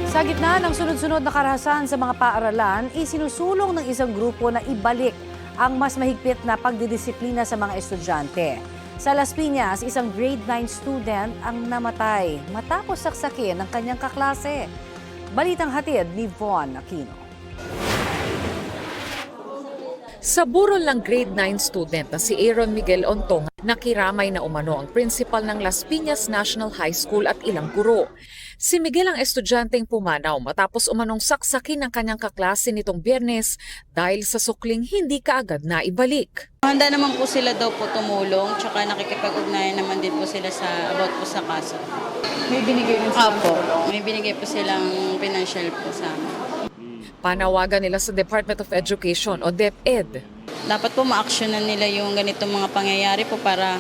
Sa gitna ng sunod-sunod na karahasan sa mga paaralan, isinusulong ng isang grupo na ibalik ang mas mahigpit na pagdidisiplina sa mga estudyante. Sa Las Piñas, isang grade 9 student ang namatay matapos saksakin ng kanyang kaklase. Balitang hatid ni Von Aquino. Sa burol ng grade 9 student na si Aaron Miguel Ontong, nakiramay na umano ang principal ng Las Piñas National High School at ilang guro. Si Miguel ang estudyanteng pumanaw matapos umanong saksakin ng kanyang kaklase nitong Biyernes dahil sa sukling hindi kaagad na ibalik. Handa naman po sila daw po tumulong, tsaka nakikipag-ugnayan naman din po sila sa about po sa kaso. May binigay rin sila. Apo, may binigay po silang financial po sa amin. Panawagan nila sa Department of Education o DepEd. Dapat po ma-actionan nila yung ganitong mga pangyayari po para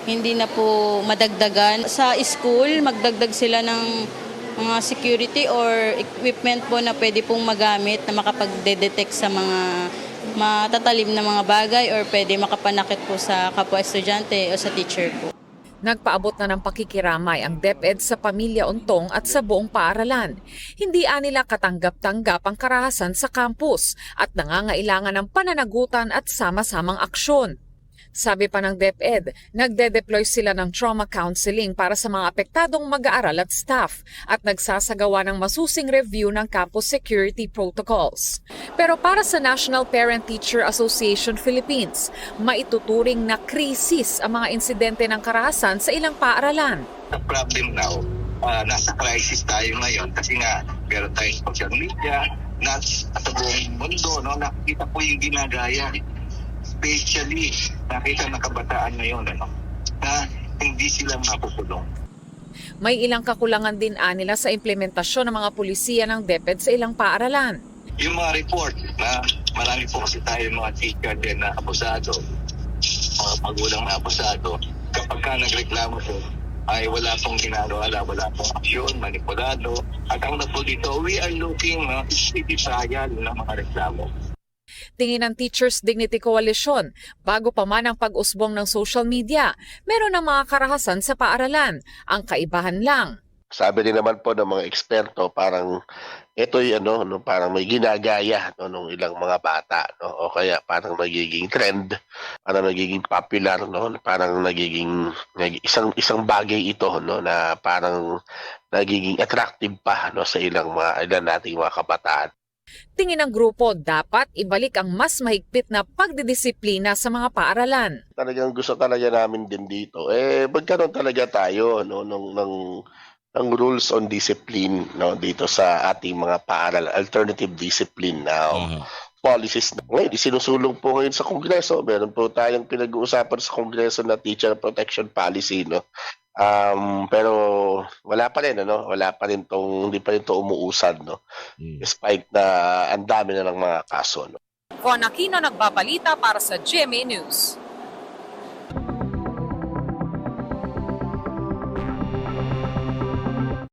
hindi na po madagdagan. Sa school, magdagdag sila ng mga security or equipment po na pwede pong magamit na makapag-detect sa mga matatalim na mga bagay or pwede makapanakit po sa kapwa estudyante o sa teacher po. Nagpaabot na ng pakikiramay ang DepEd sa pamilya Ontong at sa buong paaralan. Hindi nila katanggap-tanggap ang karahasan sa campus at nangangailangan ng pananagutan at sama-samang aksyon. Sabi pa ng DepEd, nagde-deploy sila ng trauma counseling para sa mga apektadong mag-aaral at staff at nagsasagawa ng masusing review ng campus security protocols. Pero para sa National Parent-Teacher Association Philippines, maituturing na krisis ang mga insidente ng karahasan sa ilang paaralan. The problem now, nasa crisis tayo ngayon kasi nga meron tayong social media, sa buong mundo, no, nakikita po yung ginagaya. Especially, nakita ng kabataan ngayon na hindi sila mapukulong. May ilang kakulangan din nila sa implementasyon ng mga pulisiya ng DepEd sa ilang paaralan. Yung mga report na marami po kasi tayo mga teacher din na abusado, mga magulang na abusado, kapag ka nagreklamo po, ay wala pong ginagawa, wala pong aksyon, manipulado. At ang po dito, we are looking na city trial ng mga reklamo. Tingin ng Teachers Dignity Coalition, bago pa man ang pag-usbong ng social media, meron ng mga karahasan sa paaralan. Ang kaibahan lang. Sabi din naman po ng mga eksperto, parang ito'y parang may ginagaya nung ilang mga bata, o kaya parang nagiging trend, parang nagiging popular, parang nagiging isang bagay ito, na parang nagiging attractive pa sa ilan nating mga kabataan. Tingin ng grupo, dapat ibalik ang mas mahigpit na pagdidisiplina sa mga paaralan. Talagang gusto talaga namin din dito, magkaroon talaga tayo ng rules on discipline dito sa ating mga paaralan, alternative discipline now. Policies na ngayon, isinusulong po ngayon sa Kongreso. Meron po tayong pinag-uusapan sa Kongreso na teacher protection policy, pero wala pa rin hindi pa rin to umuusad, despite na ang dami na ng mga kaso. Von Aquino, nagbabalita para sa GMA News.